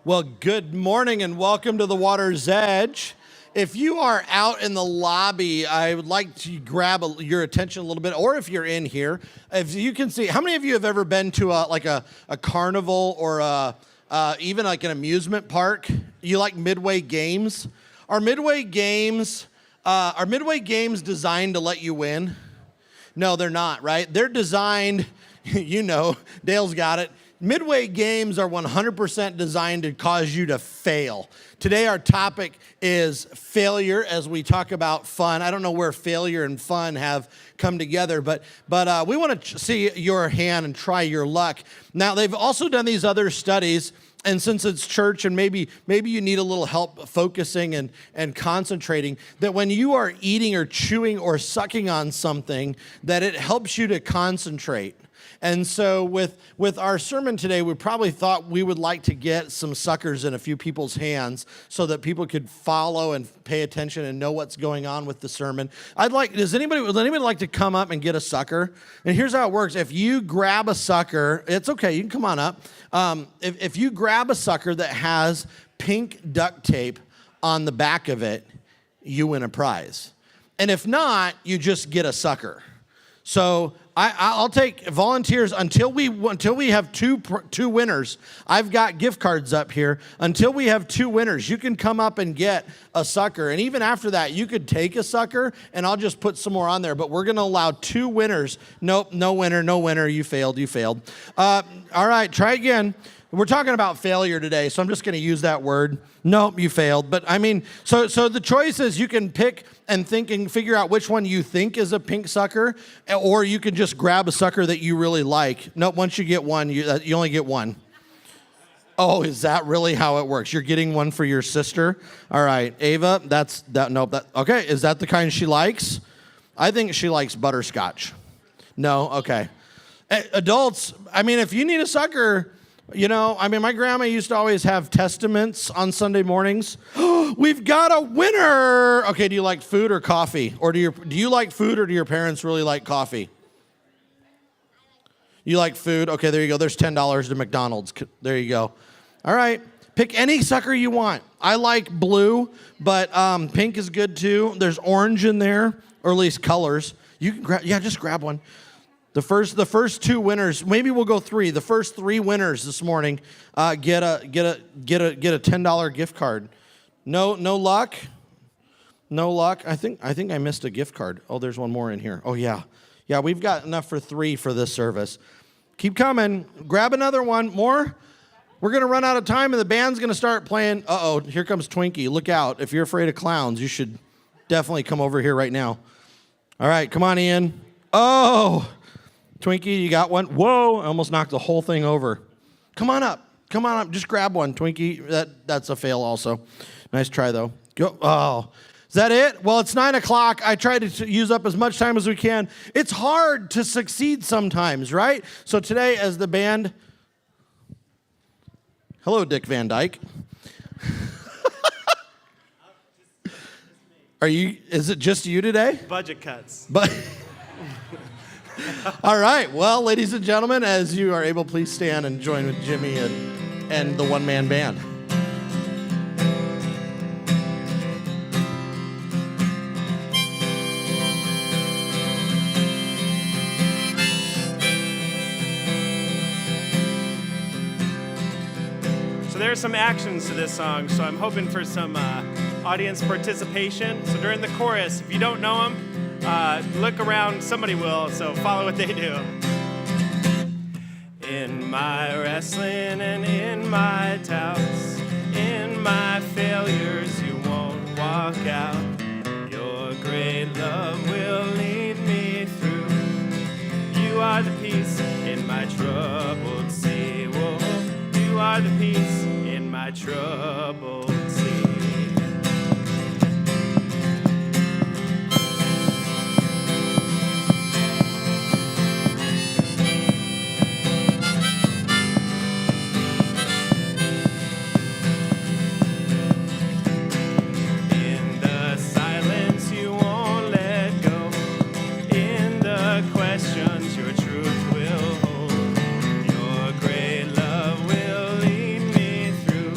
Well, good morning and welcome to the Water's Edge. If you are out in the lobby, I would like to grab your attention a little bit, or if you're in here, if you can see, how many of you have ever been to a carnival or even like an amusement park? You like Midway Games? Are Midway Games designed to let you win? No, they're not, right? They're designed, Dale's got it. Midway Games are 100% designed to cause you to fail. Today our topic is failure as we talk about fun. I don't know where failure and fun have come together, but we want to see your hand and try your luck. Now, they've also done these other studies, and since it's church and maybe you need a little help focusing and concentrating, that when you are eating or chewing or sucking on something, that it helps you to concentrate. And so with our sermon today, we probably thought we would like to get some suckers in a few people's hands so that people could follow and pay attention and know what's going on with the sermon. Would anybody like to come up and get a sucker? And here's how it works. If you grab a sucker, it's okay, you can come on up. If you grab a sucker that has pink duct tape on the back of it, you win a prize. And if not, you just get a sucker. So I'll take volunteers until we have two winners. I've got gift cards up here. Until we have two winners, you can come up and get a sucker. And even after that, you could take a sucker, and I'll just put some more on there. But we're going to allow two winners. Nope, no winner. You failed. All right, try again. We're talking about failure today, so I'm just going to use that word. Nope, you failed. But I mean, so the choice is you can pick and think and figure out which one you think is a pink sucker, or you can just grab a sucker that you really like. Nope, once you get one, you only get one. Oh, is that really how it works? You're getting one for your sister? All right, Ava, okay, is that the kind she likes? I think she likes butterscotch. No, okay. Adults, I mean, if you need a sucker, my grandma used to always have testaments on Sunday mornings. We've got a winner. Okay, do you like food or coffee? Or do you like food, or do your parents really like coffee? You like food? Okay, there you go. There's $10 to McDonald's. There you go. All right, pick any sucker you want. I like blue, but pink is good too. There's orange in there, or at least colors. You can just grab one. The first two winners, maybe we'll go three. The first three winners this morning get a $10 gift card. No luck. I think I missed a gift card. Oh, there's one more in here. Oh yeah, we've got enough for three for this service. Keep coming. Grab another one more. We're gonna run out of time, and the band's gonna start playing. Uh-oh, here comes Twinkie. Look out! If you're afraid of clowns, you should definitely come over here right now. All right, come on, Ian. Oh. Twinkie, you got one? Whoa, I almost knocked the whole thing over. Come on up. Just grab one, Twinkie. That's a fail also. Nice try, though. Go. Oh, is that it? Well, it's 9 o'clock. I try to use up as much time as we can. It's hard to succeed sometimes, right? So today, as the band... Hello, Dick Van Dyke. Is it just you today? Budget cuts. All right. Well, ladies and gentlemen, as you are able, please stand and join with Jimmy and the one-man band. So there are some actions to this song, so I'm hoping for some audience participation. So during the chorus, if you don't know them, look around, somebody will, so follow what they do. In my wrestling and in my doubts, in my failures, you won't walk out. Your great love will lead me through. You are the peace in my troubled sea. Whoa, you are the peace in my troubled sea. Your truth will hold. Your great love will lead me through.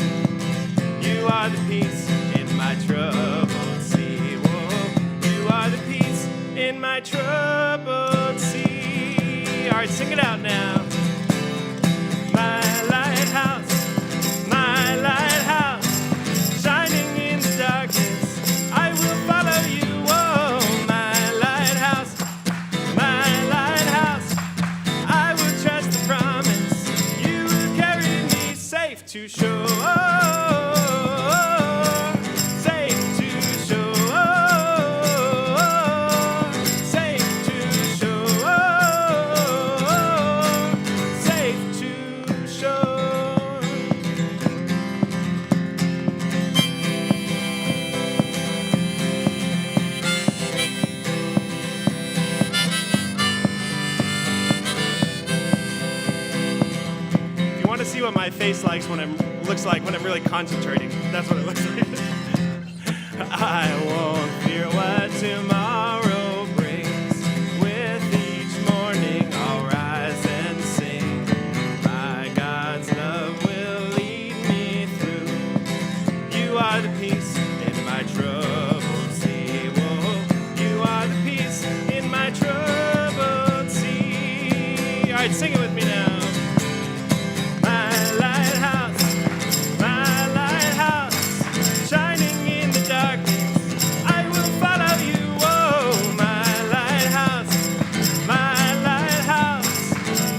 to shore, safe to shore, safe to shore, safe to shore. If you want to see what my face looks like when I'm really concentrating, that's what it looks like. I won't fear what tomorrow brings. With each morning I'll rise and sing. My God's love will lead me through. You are the peace in my troubled sea. Whoa, you are the peace in my troubled sea. All right, sing it with me now. My lighthouse, shining in the darkness, I will follow you. Oh, my lighthouse,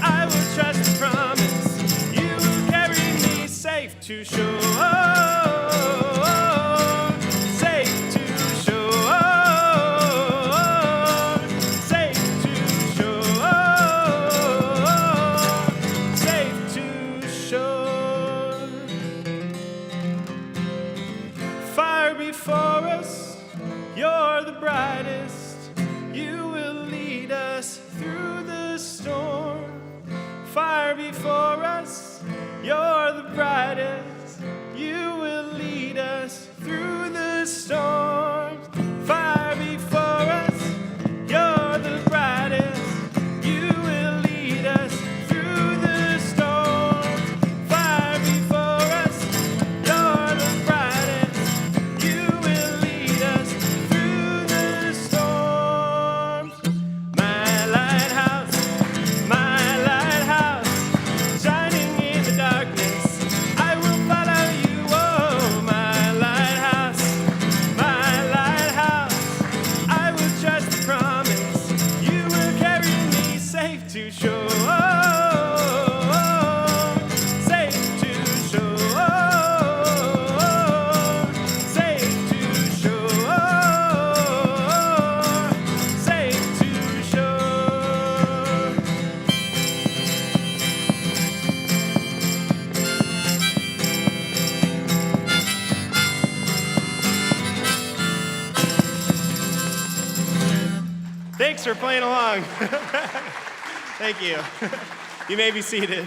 I will trust the promise. You will carry me safe to shore, safe to shore, safe to shore, safe to shore. Fire before us, you're the brightest. You will lead us through the storm. Fire before us, you're the brightest. You will lead us through the storm. Fire before us, you're the brightest. You will lead us through the storm. Fire before us, you're the brightest. You will lead us through the storms. My lighthouse, shining in the darkness, I will follow you. Oh, my lighthouse, I will trust the promise. You will carry me safe to shore, safe to shore, safe to shore, safe to shore. Thanks for playing along. Thank you. You may be seated.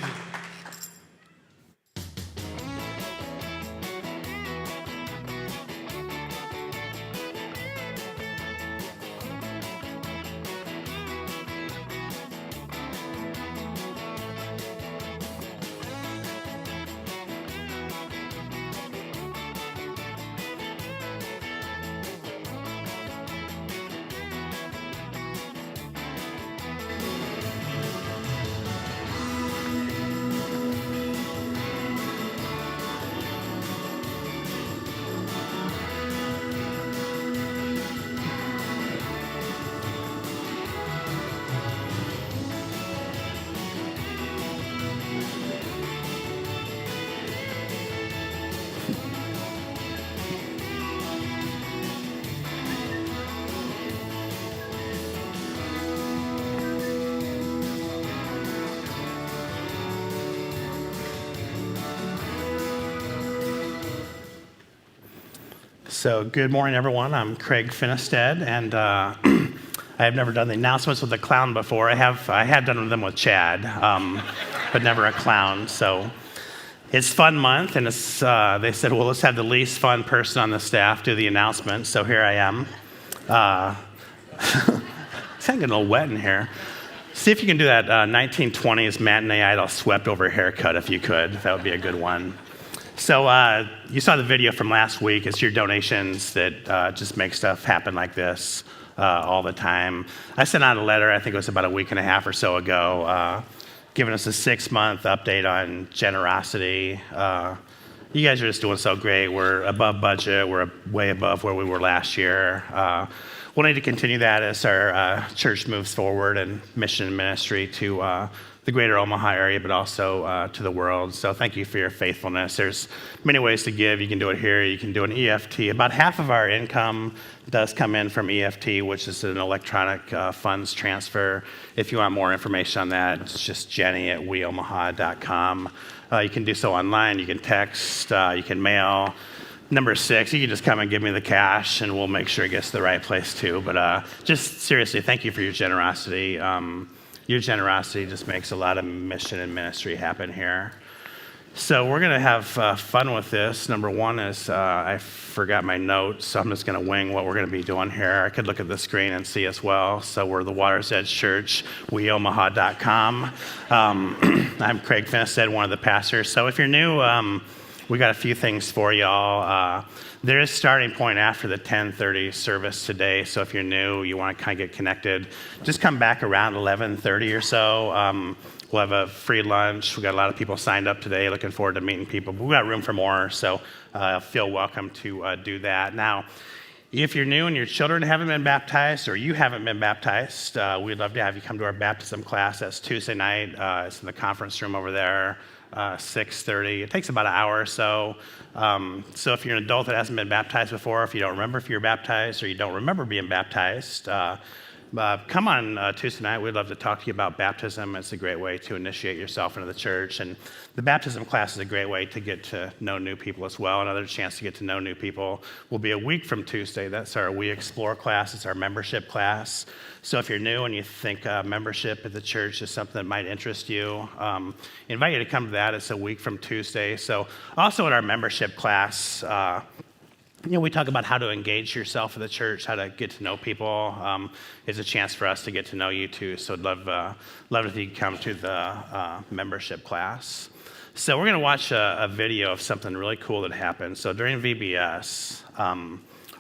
So good morning, everyone. I'm Craig Finisted, and I have never done the announcements with a clown before. I had done them with Chad, but never a clown. So it's fun month, and it's, they said, well, let's have the least fun person on the staff do the announcement. So here I am. It's getting a little wet in here. See if you can do that 1920s matinee idol swept over haircut if you could. That would be a good one. So you saw the video from last week. It's your donations that just make stuff happen like this all the time. I sent out a letter, I think it was about a week and a half or so ago, giving us a 6-month update on generosity. You guys are just doing so great. We're above budget. We're way above where we were last year. We'll need to continue that as our church moves forward and mission and ministry to the greater Omaha area, but also to the world. So thank you for your faithfulness. There's many ways to give. You can do it here. You can do an EFT. About half of our income does come in from EFT, which is an electronic funds transfer. If you want more information on that, it's just jenny@weomaha.com. You can do so online. You can text. You can mail. Number 6, you can just come and give me the cash, and we'll make sure it gets to the right place too. But just seriously, thank you for your generosity. Your generosity just makes a lot of mission and ministry happen here. So we're going to have fun with this. Number 1 is I forgot my notes, so I'm just going to wing what we're going to be doing here. I could look at the screen and see as well. So we're the Water's Edge Church, weomaha.com. I'm Craig Finnestead, one of the pastors. So if you're new, we got a few things for y'all. There is starting point after the 10:30 service today, so if you're new, you want to kind of get connected, just come back around 11:30 or so. We'll have a free lunch. We got a lot of people signed up today. Looking forward to meeting people. But we got room for more, so feel welcome to do that. Now, if you're new and your children haven't been baptized or you haven't been baptized, we'd love to have you come to our baptism class. That's Tuesday night. It's in the conference room over there. 6:30. It takes about an hour or so. So if you're an adult that hasn't been baptized before, if you don't remember if you were baptized or you don't remember being baptized, come on Tuesday night. We'd love to talk to you about baptism. It's a great way to initiate yourself into the church. And the baptism class is a great way to get to know new people as well. Another chance to get to know new people will be a week from Tuesday. That's our We Explore class. It's our membership class. So if you're new and you think membership at the church is something that might interest you, invite you to come to that. It's a week from Tuesday. So also in our membership class, we talk about how to engage yourself in the church, how to get to know people. It's a chance for us to get to know you too. So I'd love if you could come to the membership class. So we're going to watch a video of something really cool that happened. So during VBS,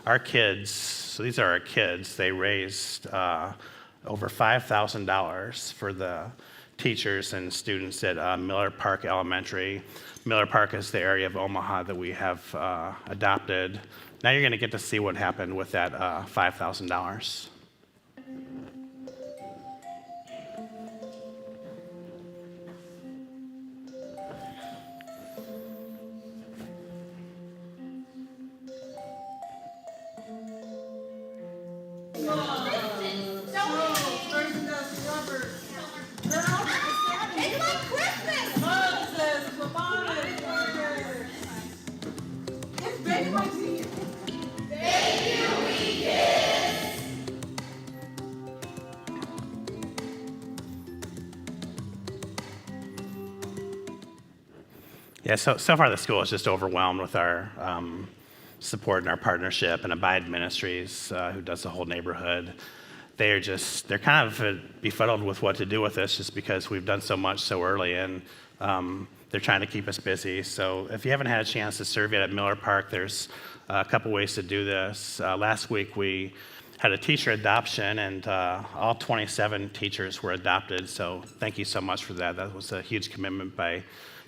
our kids, so these are our kids, they raised over $5,000 for the teachers and students at Miller Park Elementary. Miller Park is the area of Omaha that we have adopted. Now you're going to get to see what happened with that $5,000. Yeah, so far the school is just overwhelmed with our support and our partnership, and Abide Ministries, who does the whole neighborhood. They're kind of befuddled with what to do with this just because we've done so much so early, and they're trying to keep us busy. So if you haven't had a chance to serve yet at Miller Park, there's a couple ways to do this. Last week we had a teacher adoption, and all 27 teachers were adopted, so thank you so much for that. That was a huge commitment by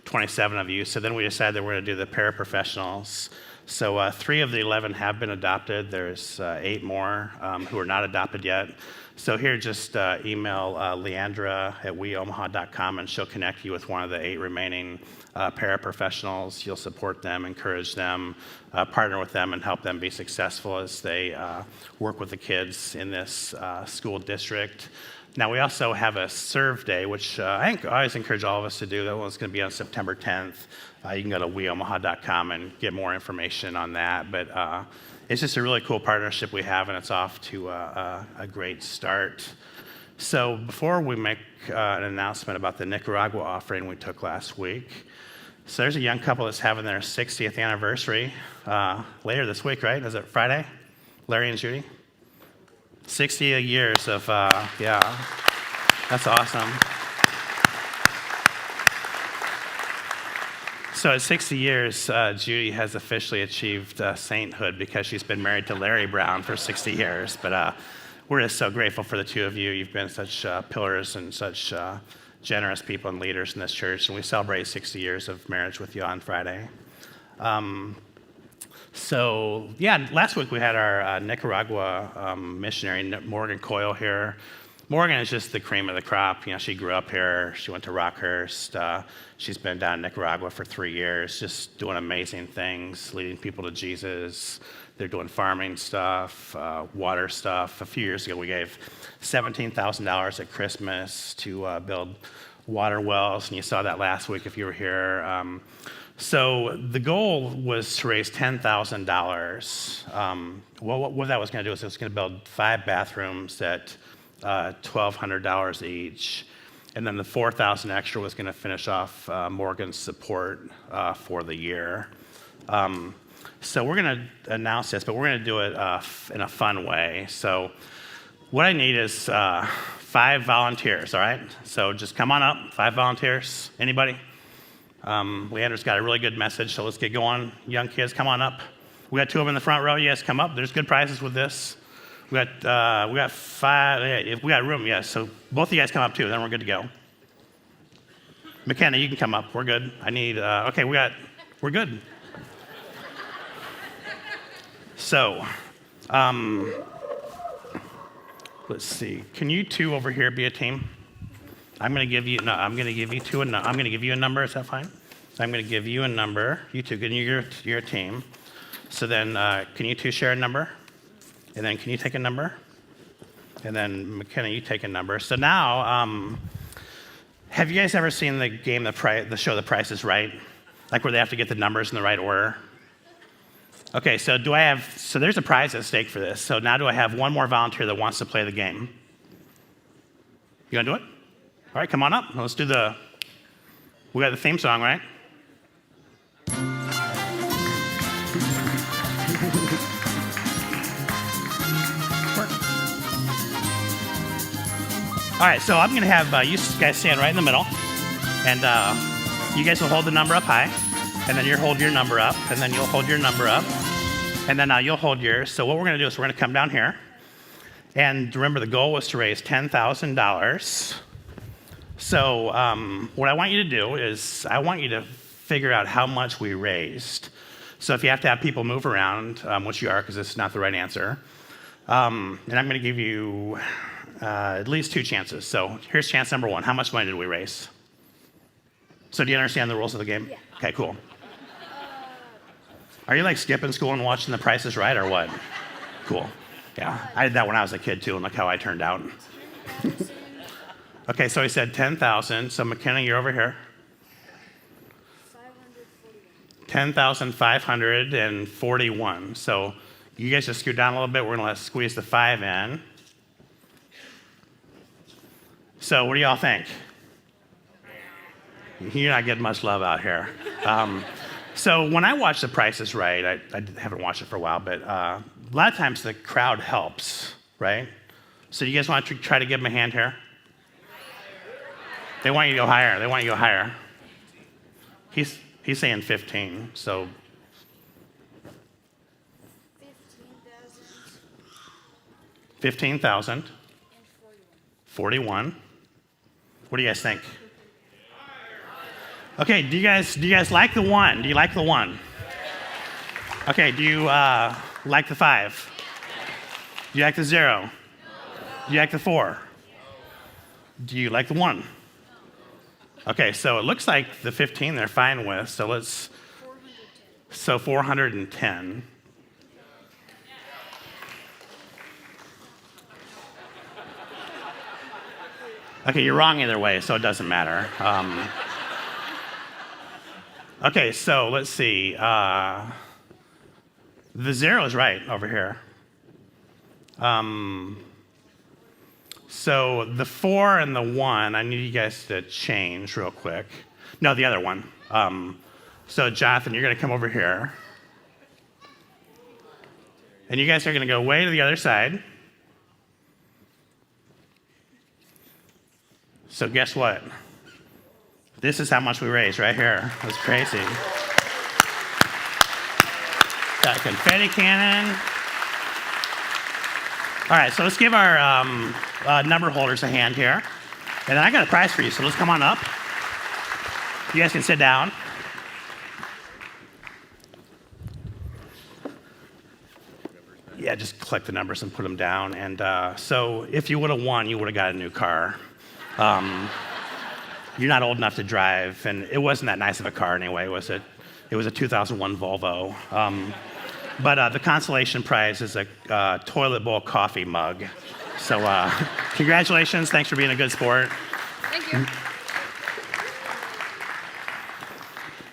27 of you. So then we decided that we're going to do the paraprofessionals. So 3 of the 11 have been adopted. There's 8 more who are not adopted yet. So here, just email Leandra at weomaha.com, and she'll connect you with one of the 8 remaining paraprofessionals. You'll support them, encourage them, partner with them, and help them be successful as they work with the kids in this school district. Now, we also have a serve day, which I always encourage all of us to do. That one's going to be on September 10th. You can go to weomaha.com and get more information on that. But it's just a really cool partnership we have, and it's off to a great start. So before we make an announcement about the Nicaragua offering we took last week, so there's a young couple that's having their 60th anniversary later this week, right? Is it Friday? Larry and Judy? 60 years of, that's awesome. So at 60 years, Judy has officially achieved sainthood because she's been married to Larry Brown for 60 years. But we're just so grateful for the two of you. You've been such pillars and such generous people and leaders in this church, and we celebrate 60 years of marriage with you on Friday. Last week we had our Nicaragua missionary, Morgan Coyle, here. Morgan is just the cream of the crop. She grew up here. She went to Rockhurst. She's been down in Nicaragua for 3 years, just doing amazing things, leading people to Jesus. They're doing farming stuff, water stuff. A few years ago, we gave $17,000 at Christmas to build water wells, and you saw that last week if you were here. So the goal was to raise $10,000. What that was going to do is it was going to build 5 bathrooms at $1,200 each, and then the $4,000 extra was going to finish off Morgan's support for the year. So we're going to announce this, but we're going to do it in a fun way. So what I need is 5 volunteers, all right? So just come on up, 5 volunteers. Anybody? Leander's got a really good message, so let's get going. Young kids, come on up. We got 2 of them in the front row. You guys come up. There's good prizes with this. We got 5. If we got room, yes. So both of you guys come up too. Then we're good to go. McKenna, you can come up. We're good. I need. Okay, we're good. So, let's see. Can you 2 over here be a team? I'm going to give you 2. I'm going to give you a number. Is that fine? I'm going to give you a number. You 2, you're a team. So then, can you 2 share a number? And then can you take a number? And then McKenna, you take a number. So now, have you guys ever seen the game, the show The Price is Right? Like where they have to get the numbers in the right order? Okay, so there's a prize at stake for this. So now do I have one more volunteer that wants to play the game? You gonna do it? All right, come on up. Let's do we got the theme song, right? All right, so I'm going to have you guys stand right in the middle, and you guys will hold the number up high, and then you'll hold your number up, and then you'll hold your number up, and then you'll hold yours. So what we're going to do is we're going to come down here, and remember the goal was to raise $10,000. So what I want you to do is I want you to figure out how much we raised. So if you have to have people move around, which you are because this is not the right answer, and I'm going to give you at least 2 chances. So here's chance number 1. How much money did we raise? So do you understand the rules of the game? Yeah. Okay, cool. Are you like skipping school and watching The Price is Right or what? Cool. Yeah, I did that when I was a kid too, and look how I turned out. Okay, so he said 10,000. So McKenna, you're over here. 10,541. So you guys just scoot down a little bit. We're going to squeeze the 5 in. So what do y'all think? You're not getting much love out here. So when I watch The Price is Right, I haven't watched it for a while, but a lot of times the crowd helps, right? So you guys want to try to give them a hand here? They want you to go higher. He's saying 15, so. 15,000. 41. What do you guys think? Okay, do you guys like the 1? Do you like the 1? Okay, do you like the 5? Do you like the 0? Do you like the 4? Do you like the 1? Okay, so it looks like the 15 they're fine with, so 410. Okay, you're wrong either way, so it doesn't matter. Okay, so let's see. The 0 is right over here. So the 4 and the 1, I need you guys to change real quick. No, the other one. So Jonathan, you're going to come over here. And you guys are going to go way to the other side. So guess what? This is how much we raised right here. That's crazy. Got a confetti cannon. All right, so let's give our number holders a hand here. And then I got a prize for you, so let's come on up. You guys can sit down. yeah, just collect the numbers and put them down. And so if you would have won, you would have got a new car. You're not old enough to drive, and it wasn't that nice of a car anyway, was it? It was a 2001 Volvo. But the consolation prize is a toilet bowl coffee mug. So congratulations. Thanks for being a good sport. Thank you.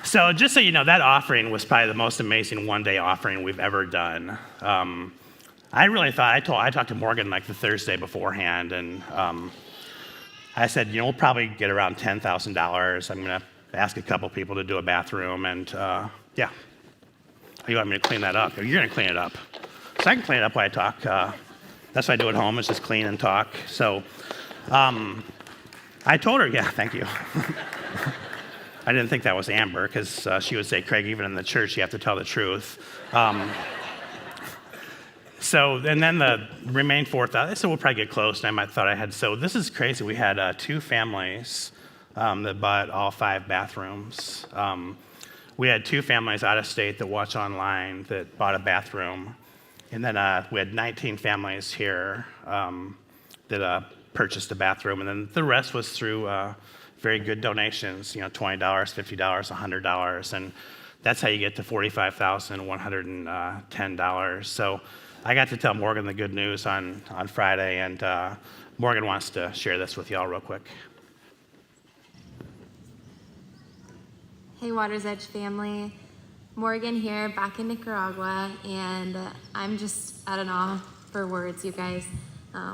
So just so you know, that offering was probably the most amazing one-day offering we've ever done. I really thought, I talked to Morgan like the Thursday beforehand, and I said, we'll probably get around $10,000. I'm going to ask a couple people to do a bathroom, and yeah. You want me to clean that up? You're going to clean it up. So I can clean it up while I talk. That's what I do at home, is just clean and talk. So I told her, yeah, thank you. I didn't think that was Amber, because she would say, Craig, even in the church, you have to tell the truth. So, and then the remaining $4,000, I said, we'll probably get close. And I thought I had, so this is crazy. We had 2 families that bought all 5 bathrooms. We had 2 families out of state that watch online that bought a bathroom. And then we had 19 families here that purchased a bathroom. And then the rest was through very good donations, $20, $50, $100. And that's how you get to $45,110. So I got to tell Morgan the good news on Friday, and Morgan wants to share this with y'all real quick. Hey, Water's Edge family. Morgan here, back in Nicaragua, and I'm just at an awe for words, you guys.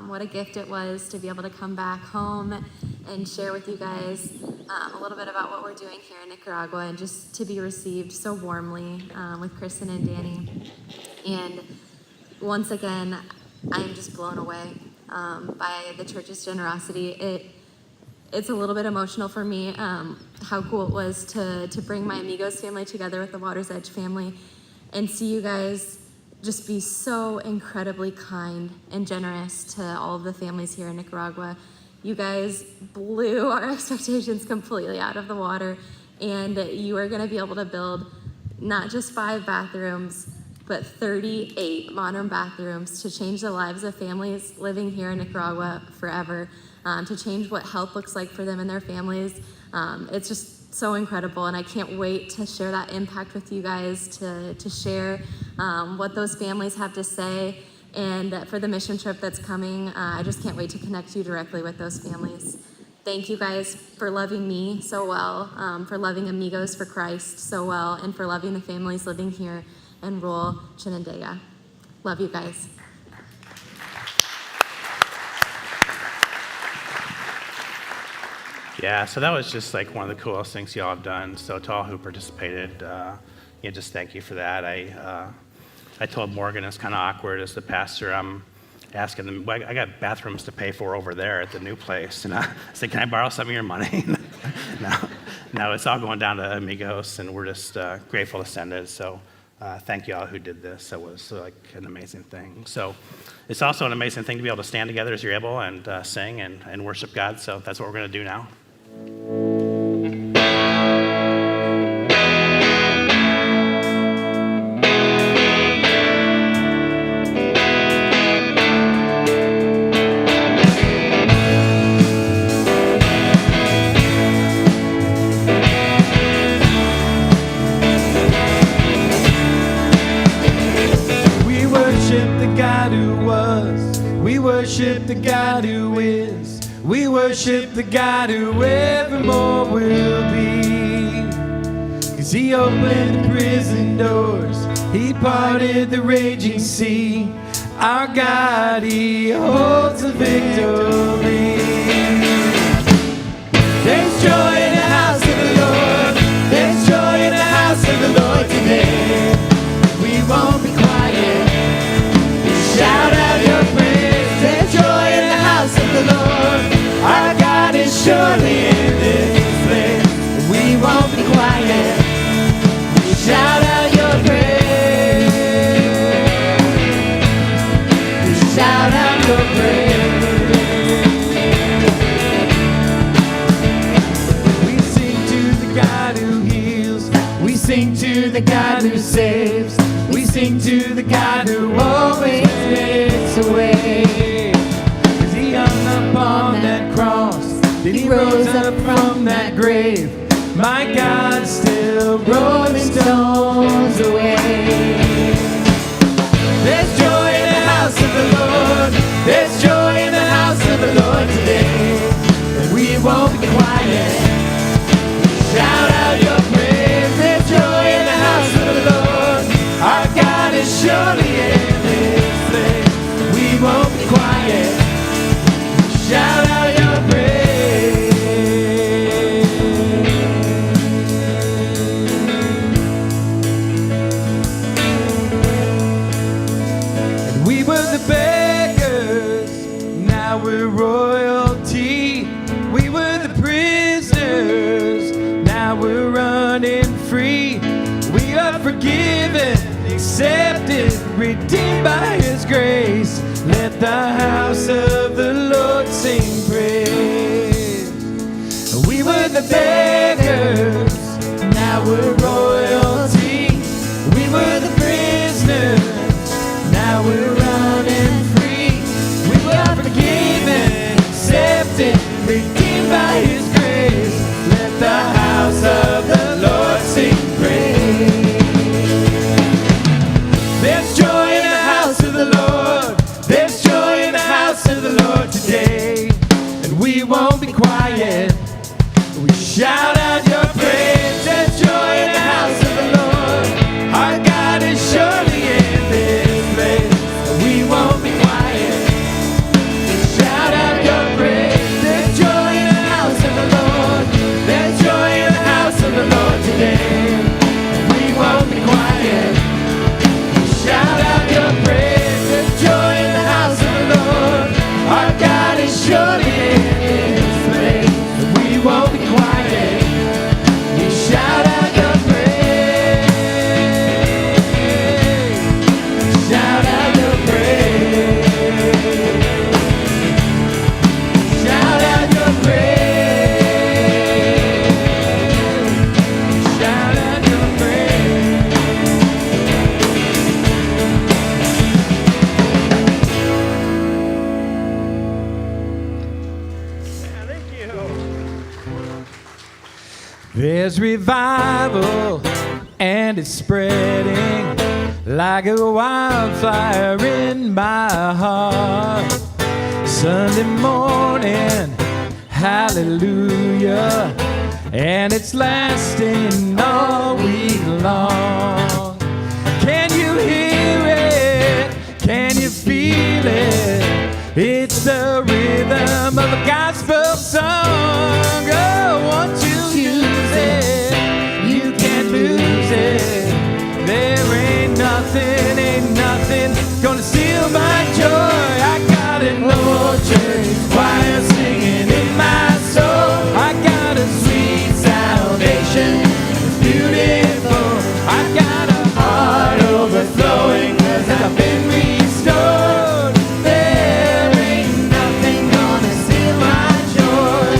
What a gift it was to be able to come back home and share with you guys a little bit about what we're doing here in Nicaragua, and just to be received so warmly with Kristen and Danny. And once again, I am just blown away by the church's generosity. It's a little bit emotional for me, how cool it was to bring my Amigos family together with the Water's Edge family and see you guys just be so incredibly kind and generous to all of the families here in Nicaragua. You guys blew our expectations completely out of the water, and you are gonna be able to build not just 5 bathrooms, but 38 modern bathrooms to change the lives of families living here in Nicaragua forever. To change what health looks like for them and their families. It's just so incredible, and I can't wait to share that impact with you guys, to share what those families have to say, and for the mission trip that's coming, I just can't wait to connect you directly with those families. Thank you guys for loving me so well, for loving Amigos for Christ so well, and for loving the families living here in rural Chinandega. Love you guys. Yeah, so that was just like one of the coolest things y'all have done. So to all who participated, just thank you for that. I told Morgan it's kind of awkward as the pastor. I'm asking them, well, I got bathrooms to pay for over there at the new place. And I said, can I borrow some of your money? No, it's all going down to Amigos, and we're just grateful to send it. So thank you all who did this. It was like an amazing thing. So it's also an amazing thing to be able to stand together as you're able and sing and worship God. So that's what we're going to do now. We worship the God who was. We worship the God who is. We worship the God who evermore will be. 'Cause he opened the prison doors. He parted the raging sea. Our God, he holds the victory. There's joy in the house of the Lord. There's joy in the house of the Lord today. We won't be quiet. Shout out your praise. There's joy in the house of the Lord. Our God is surely in this place. We won't be quiet. Shout out your praise. Shout out your praise. We sing to the God to the God who saves. We sing to the God who always makes a way. 'Cause he hung upon that cross, then he rose up from that grave. My God still rolling stones away. There's joy in the house of the Lord. There's joy in the house of the Lord today. And we won't be quiet. Shout out your praise. There's joy in the house of the Lord. Our God is surely in this place. We won't be quiet. Shout out your praise. And we were the beggars, now we're royalty. We were the prisoners, now we're running free. We are forgiven, accepted, redeemed by His grace. Let the house of the Lord sing praise. We were the beggars, now we're royalty. We were the prisoners, now we're running free. We were forgiven, accepted, redeemed by His grace. Let the house of the Lord sing praise. There's joy in the house of the Lord. There's joy in the house of the Lord today. And we won't be quiet. We shout out your praise. There's joy in the house of the Lord. Our God is surely in this place. And we won't be quiet. Shout out your praise. There's joy in the house of the Lord. There's joy in the house of the Lord today. And we won't be quiet. Shout out your praise. There's joy in the house of the Lord. Our God is surely in this place. And we won't be quiet. We shout out your praise. Shout out your praise. Shout out your praise. Shout out your praise. Thank you. There's revival and it's spreading like a wildfire in my heart. Sunday morning, hallelujah, and it's lasting all week long. Can you hear it? Can you feel it? It's the rhythm of a gospel song. Oh, won't you use it? You can't lose it. There ain't nothing gonna steal my joy. I got an old church choir singing in my soul. I got a sweet salvation, it's beautiful. I got a heart overflowing 'cause I've been restored. There ain't nothing gonna steal my joy.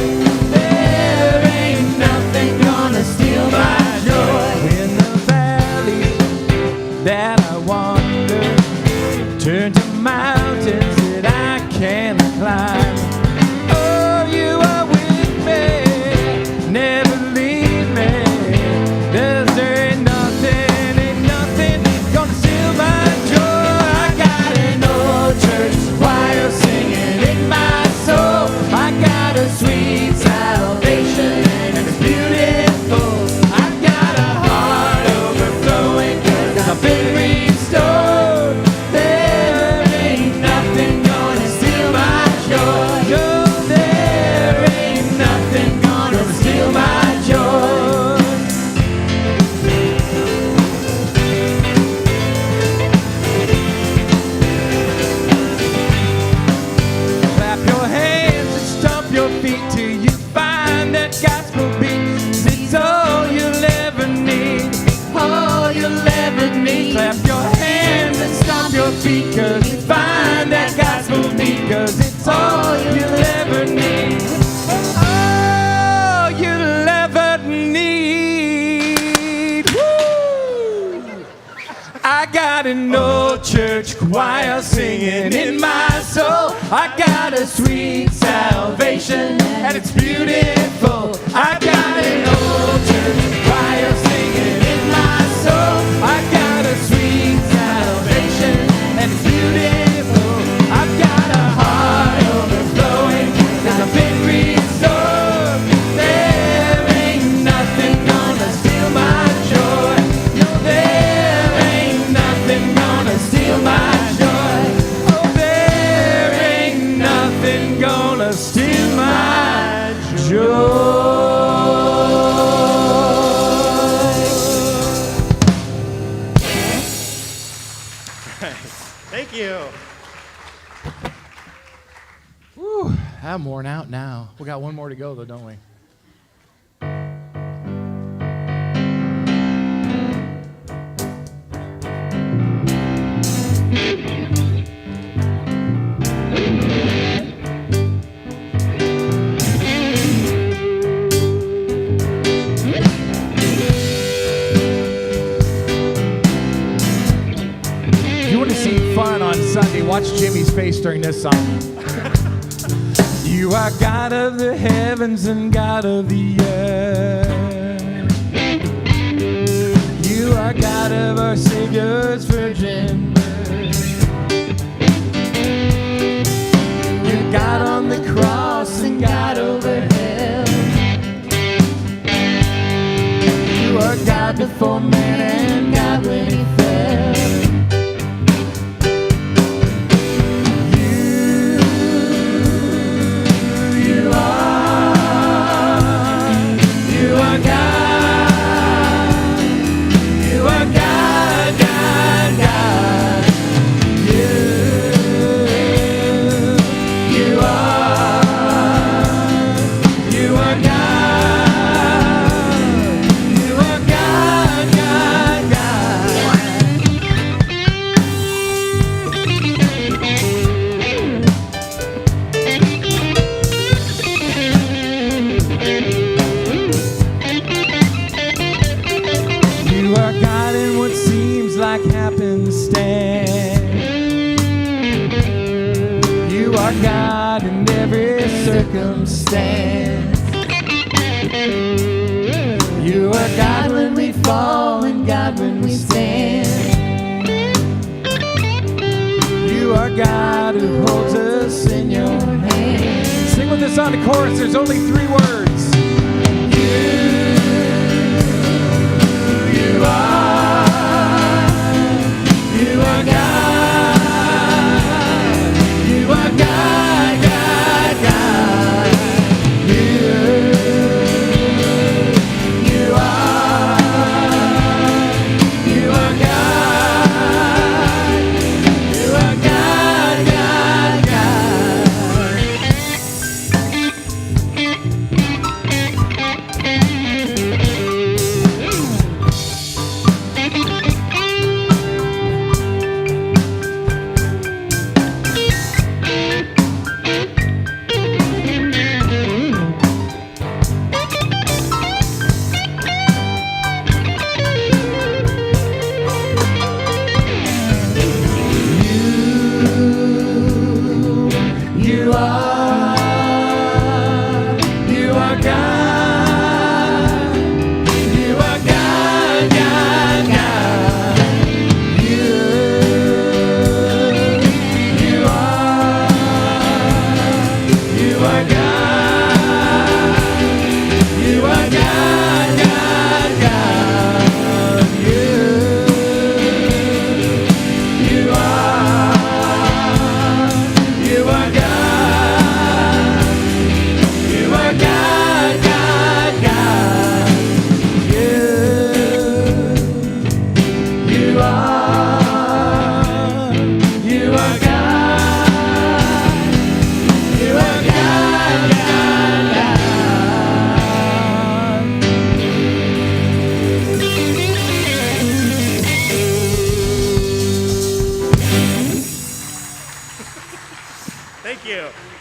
There ain't nothing gonna steal my joy. In the valley that I wander, turn to mountains that I can climb. Oh, you are with me, never leave me. There ain't nothing gonna steal my joy. I got an old church choir singing in my soul. I got a sweet salvation and it's beautiful. I got a heart overflowing 'cause I've been restored. There ain't nothing gonna steal my joy. No, there ain't nothing gonna steal my joy. Clap your hands and stomp your feet till you find that gospel beat. It's all you'll ever need. All you'll ever need. Clap your hands and stomp your feet 'cause you find that gospel beat. 'Cause it's all you'll ever need. All you'll ever need. Woo! I got an old church choir singing in my soul. I got a sweet salvation and it's beautiful. I got an old church choir singing in my soul. I got a sweet salvation and it's beautiful. I've got a heart overflowing 'cause I've been restored. There ain't nothing gonna steal my joy. No, there ain't nothing gonna steal my joy. Oh, there ain't nothing gonna steal my joy. Thank you. Whew, I'm worn out now. We got one more to go, though, don't we? If you want to see fun on Sunday, watch Jimmy's face during this song. You are God of the heavens and God of the earth. You are God of our Savior's virgin birth. You're God on the cross and God over hell. You are God before man and God when he fell. God in every circumstance. You are God when we fall and God when we stand. You are God who holds us in your hand. Sing with us on the chorus. There's only 3 words. You are God.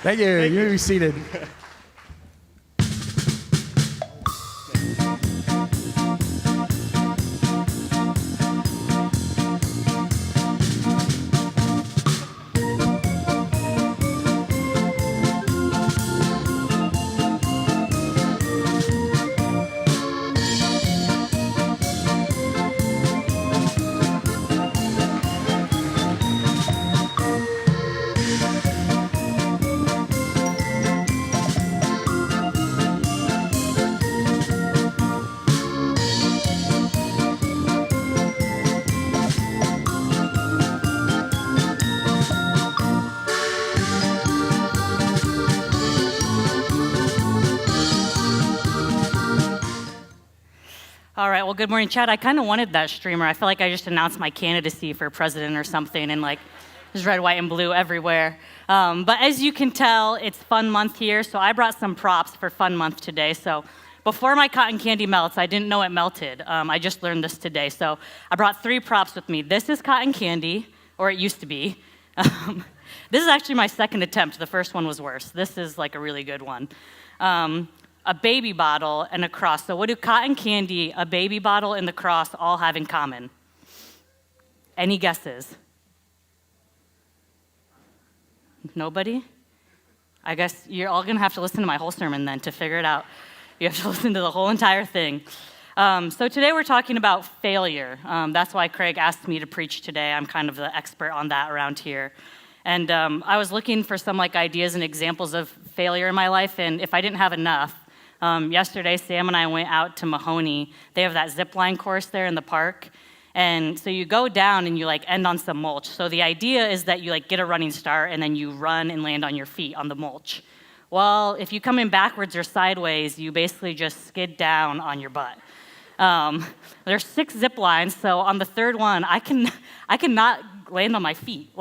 Thank you. You may be seated. All right, well, good morning, Chad. I kind of wanted that streamer. I feel like I just announced my candidacy for president or something, and like, there's red, white, and blue everywhere. But as you can tell, it's Fun Month here, so I brought some props for Fun Month today. So before my cotton candy melts, I didn't know it melted. I just learned this today. So I brought 3 props with me. This is cotton candy, or it used to be. This is actually my second attempt. The first one was worse. This is like a really good one. A baby bottle, and a cross. So what do cotton candy, a baby bottle, and the cross all have in common? Any guesses? Nobody? I guess you're all going to have to listen to my whole sermon then to figure it out. You have to listen to the whole entire thing. So today we're talking about failure. That's why Craig asked me to preach today. I'm kind of the expert on that around here. And I was looking for some ideas and examples of failure in my life, and if I didn't have enough, yesterday Sam and I went out to Mahoney. They have that zip line course there in the park. And so you go down and you end on some mulch. So the idea is that you get a running start and then you run and land on your feet on the mulch. Well, if you come in backwards or sideways, you basically just skid down on your butt. There's 6 zip lines, so on the third one, I cannot land on my feet.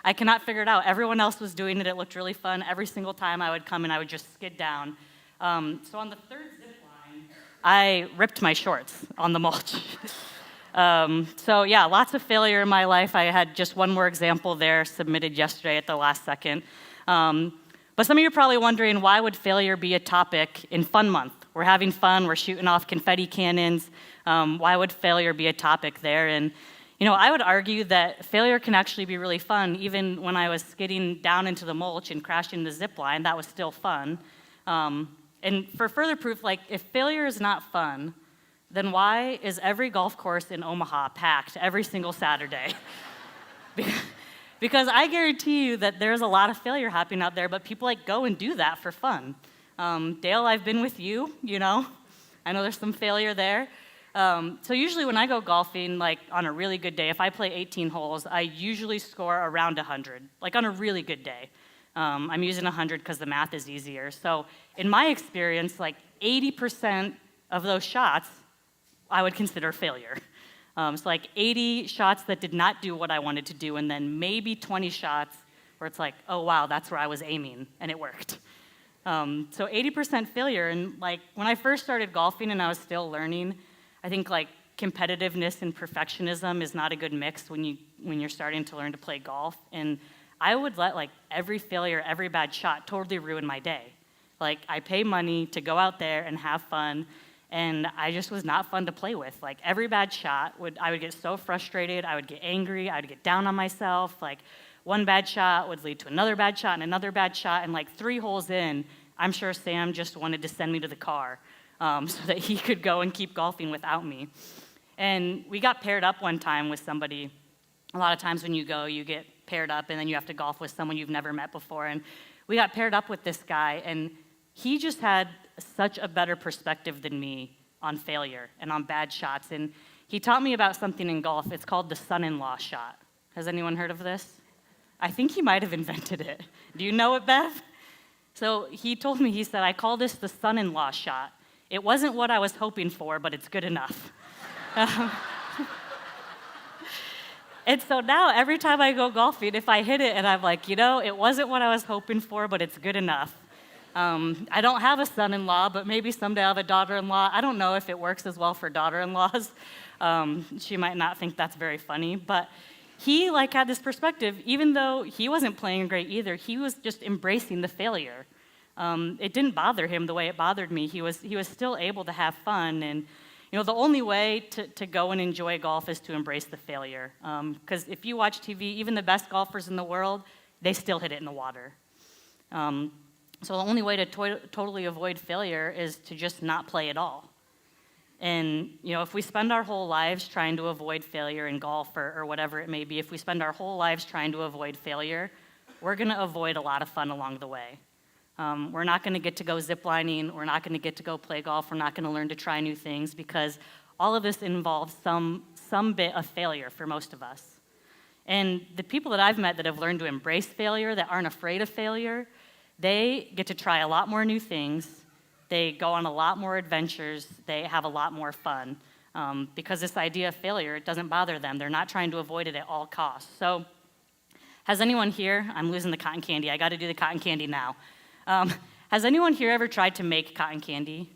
I cannot figure it out. Everyone else was doing it. It looked really fun. Every single time I would come and I would just skid down. So on the third zip line, I ripped my shorts on the mulch. So yeah, lots of failure in my life. I had just one more example there submitted yesterday at the last second. But some of you are probably wondering, why would failure be a topic in Fun Month? We're having fun, we're shooting off confetti cannons. Why would failure be a topic there? And I would argue that failure can actually be really fun. Even when I was skidding down into the mulch and crashing the zip line, that was still fun. And for further proof, if failure is not fun, then why is every golf course in Omaha packed every single Saturday? Because I guarantee you that there's a lot of failure happening out there, but people go and do that for fun. Dale, I've been with you, I know there's some failure there. So usually when I go golfing, on a really good day, if I play 18 holes, I usually score around 100, on a really good day. I'm using 100 because the math is easier. So in my experience, 80% of those shots I would consider failure. So 80 shots that did not do what I wanted to do, and then maybe 20 shots where it's oh wow, that's where I was aiming, and it worked. So 80% failure, and when I first started golfing and I was still learning, I think competitiveness and perfectionism is not a good mix when you're starting to learn to play golf, and I would let every failure, every bad shot totally ruin my day. I pay money to go out there and have fun, and I just was not fun to play with. Every bad shot, I would get so frustrated, I would get angry, I would get down on myself. One bad shot would lead to another bad shot and another bad shot, and 3 holes in, I'm sure Sam just wanted to send me to the car so that he could go and keep golfing without me. And we got paired up one time with somebody. A lot of times when you go, you get paired up, and then you have to golf with someone you've never met before. And we got paired up with this guy, and he just had such a better perspective than me on failure and on bad shots. And he taught me about something in golf. It's called the son-in-law shot. Has anyone heard of this? I think he might have invented it. Do you know it, Bev? So he told me, he said, I call this the son-in-law shot. It wasn't what I was hoping for, but it's good enough. And so now every time I go golfing, if I hit it and I'm it wasn't what I was hoping for, but it's good enough. I don't have a son-in-law, but maybe someday I'll have a daughter-in-law. I don't know if it works as well for daughter-in-laws. She might not think that's very funny, but he had this perspective. Even though he wasn't playing great either, he was just embracing the failure. It didn't bother him the way it bothered me. He was still able to have fun, and the only way to go and enjoy golf is to embrace the failure. Because if you watch TV, even the best golfers in the world, they still hit it in the water. So the only way to totally avoid failure is to just not play at all. And if we spend our whole lives trying to avoid failure in golf or whatever it may be, if we spend our whole lives trying to avoid failure, we're going to avoid a lot of fun along the way. We're not going to get to go ziplining. We're not going to get to go play golf. We're not going to learn to try new things because all of this involves some bit of failure for most of us. And the people that I've met that have learned to embrace failure, that aren't afraid of failure, they get to try a lot more new things. They go on a lot more adventures. They have a lot more fun because this idea of failure, it doesn't bother them. They're not trying to avoid it at all costs. So has anyone here, I'm losing the cotton candy. I got to do the cotton candy now. Has anyone here ever tried to make cotton candy?